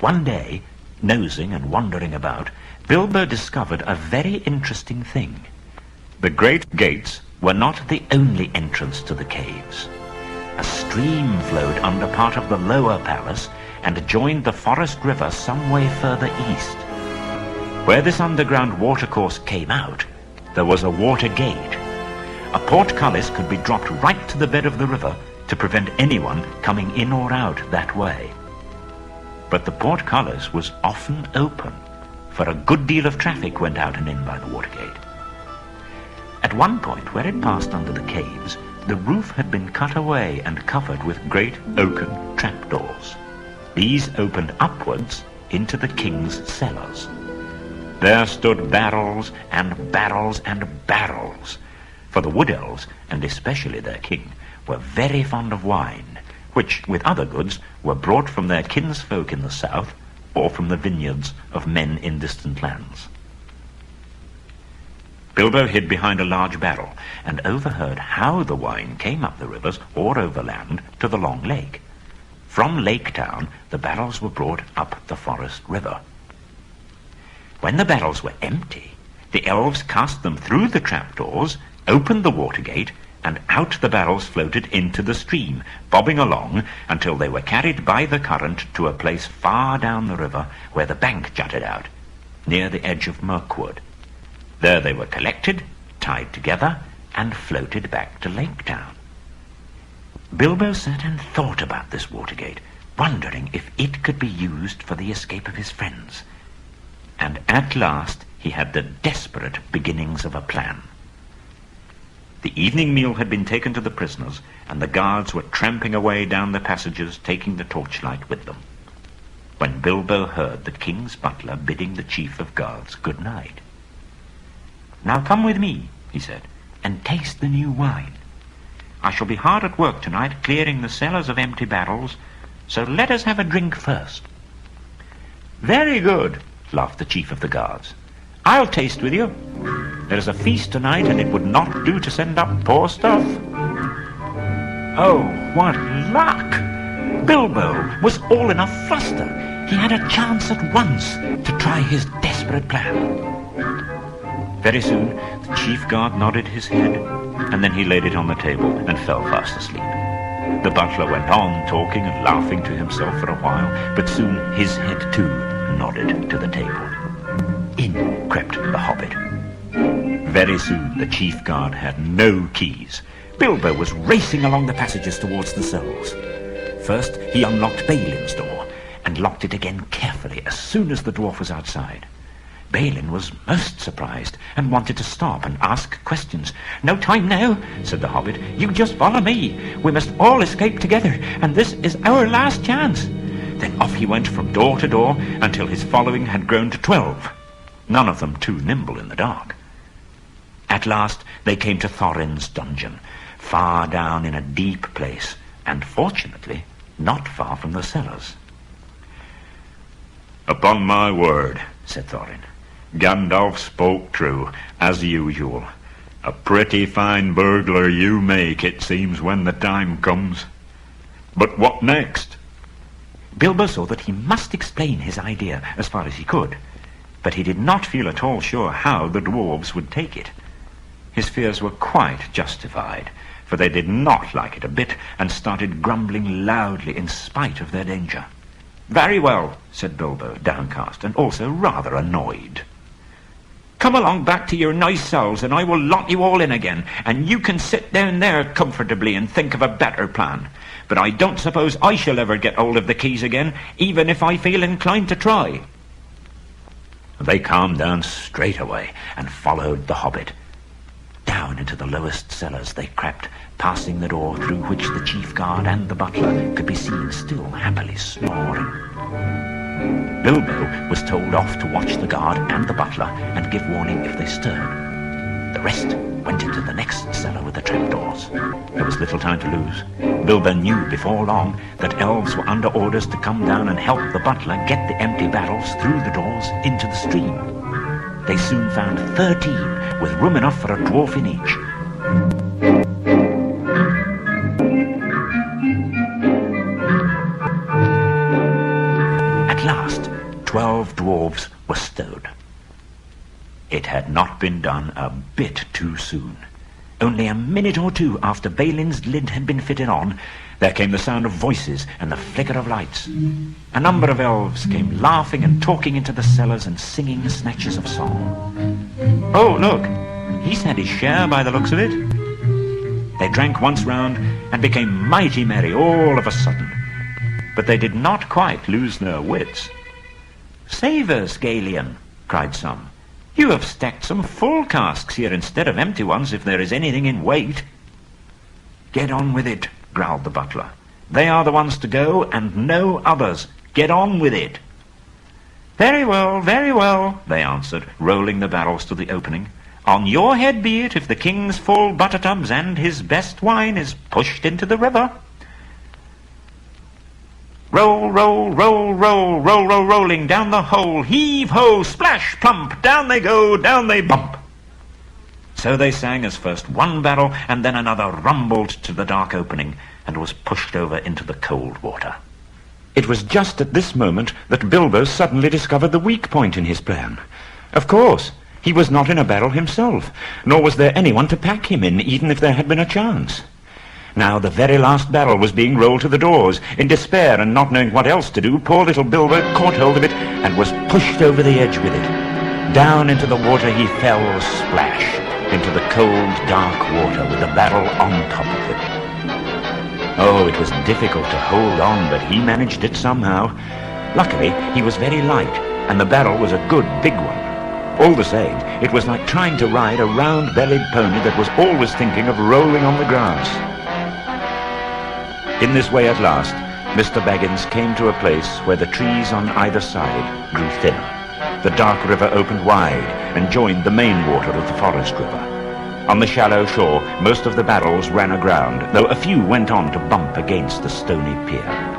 One day, nosing and wandering about, Bilbo discovered a very interesting thing. The great gates were not the only entrance to the caves. A stream flowed under part of the lower palace and joined the forest river some way further east. Where this underground watercourse came out, there was a water gate. A portcullis could be dropped right to the bed of the river to prevent anyone coming in or out that way. But the portcullis was often open, for a good deal of traffic went out and in by the watergate. At one point, where it passed under the caves, the roof had been cut away and covered with great oaken trapdoors. These opened upwards into the king's cellars. There stood barrels and barrels and barrels, for the wood elves, and especially their king, were very fond of wine, which, with other goods, were brought from their kinsfolk in the south or from the vineyards of men in distant lands. Bilbo hid behind a large barrel and overheard how the wine came up the rivers or overland to the long lake. From Lake Town, the barrels were brought up the forest river. When the barrels were empty, the elves cast them through the trapdoors, opened the water gate, and out the barrels floated into the stream, bobbing along until they were carried by the current to a place far down the river where the bank jutted out, near the edge of Mirkwood. There they were collected, tied together, and floated back to Lake Town. Bilbo sat and thought about this watergate, wondering if it could be used for the escape of his friends. And at last he had the desperate beginnings of a plan. The evening meal had been taken to the prisoners, and the guards were tramping away down the passages, taking the torchlight with them, when Bilbo heard the king's butler bidding the chief of guards good night. "Now come with me," he said, "and taste the new wine. I shall be hard at work tonight clearing the cellars of empty barrels, so let us have a drink first." "Very good," laughed the chief of the guards. "I'll taste with you. There is a feast tonight, and it would not do to send up poor stuff." Oh, what luck! Bilbo was all in a fluster. He had a chance at once to try his desperate plan. Very soon the chief guard nodded his head, and then he laid it on the table and fell fast asleep. The butler went on talking and laughing to himself for a while, but soon his head too nodded to the table. In crept the hobbit. Very soon the chief guard had no keys. Bilbo was racing along the passages towards the cells. First he unlocked Balin's door and locked it again carefully as soon as the dwarf was outside. Balin was most surprised and wanted to stop and ask questions. "No time now," said the hobbit. "You just follow me. We must all escape together, and this is our last chance." Then off he went from door to door until his following had grown to 12, none of them too nimble in the dark. At last they came to Thorin's dungeon, far down in a deep place, and fortunately not far from the cellars. "Upon my word," said Thorin, "Gandalf spoke true, as usual. A pretty fine burglar you make, it seems, when the time comes. But what next?" Bilbo saw that he must explain his idea as far as he could, but he did not feel at all sure how the dwarves would take it. His fears were quite justified, for they did not like it a bit, and started grumbling loudly in spite of their danger. "Very well," said Bilbo, downcast, and also rather annoyed. "Come along back to your nice cells, and I will lock you all in again, and you can sit down there comfortably and think of a better plan. But I don't suppose I shall ever get hold of the keys again, even if I feel inclined to try." They calmed down straight away and followed the hobbit. Down into the lowest cellars they crept, passing the door through which the chief guard and the butler could be seen still happily snoring. Bilbo was told off to watch the guard and the butler and give warning if they stirred. The rest went into the next cellar with the trapdoors. There was little time to lose. Bilbo knew before long that elves were under orders to come down and help the butler get the empty barrels through the doors into the stream. They soon found 13, with room enough for a dwarf in each. At last, was stowed. It had not been done a bit too soon. Only a minute or two after Balin's lid had been fitted on, there came the sound of voices and the flicker of lights. A number of elves came laughing and talking into the cellars and singing snatches of song. "Oh, look, he's had his share by the looks of it." They drank once round and became mighty merry all of a sudden. But they did not quite lose their wits. "Save us, Galion," cried some. "You have stacked some full casks here instead of empty ones if there is anything in weight." "Get on with it," growled the butler. "They are the ones to go and no others. Get on with it." Very well, they answered, rolling the barrels to the opening. "On your head be it if the king's full butter tubs and his best wine is pushed into the river." Roll, roll, roll, roll, roll, roll, rolling down the hole, heave, ho, splash, plump, down they go, down they bump. So they sang as first one barrel and then another rumbled to the dark opening and was pushed over into the cold water. It was just at this moment that Bilbo suddenly discovered the weak point in his plan. Of course, he was not in a barrel himself, nor was there anyone to pack him in, even if there had been a chance. Now the very last barrel was being rolled to the doors. In despair and not knowing what else to do, poor little Bilbo caught hold of it and was pushed over the edge with it. Down into the water he fell, splash, into the cold, dark water with the barrel on top of him. Oh, it was difficult to hold on, but he managed it somehow. Luckily, he was very light, and the barrel was a good big one. All the same, it was like trying to ride a round-bellied pony that was always thinking of rolling on the grass. In this way at last, Mr. Baggins came to a place where the trees on either side grew thinner. The dark river opened wide and joined the main water of the forest river. On the shallow shore, most of the barrels ran aground, though a few went on to bump against the stony pier.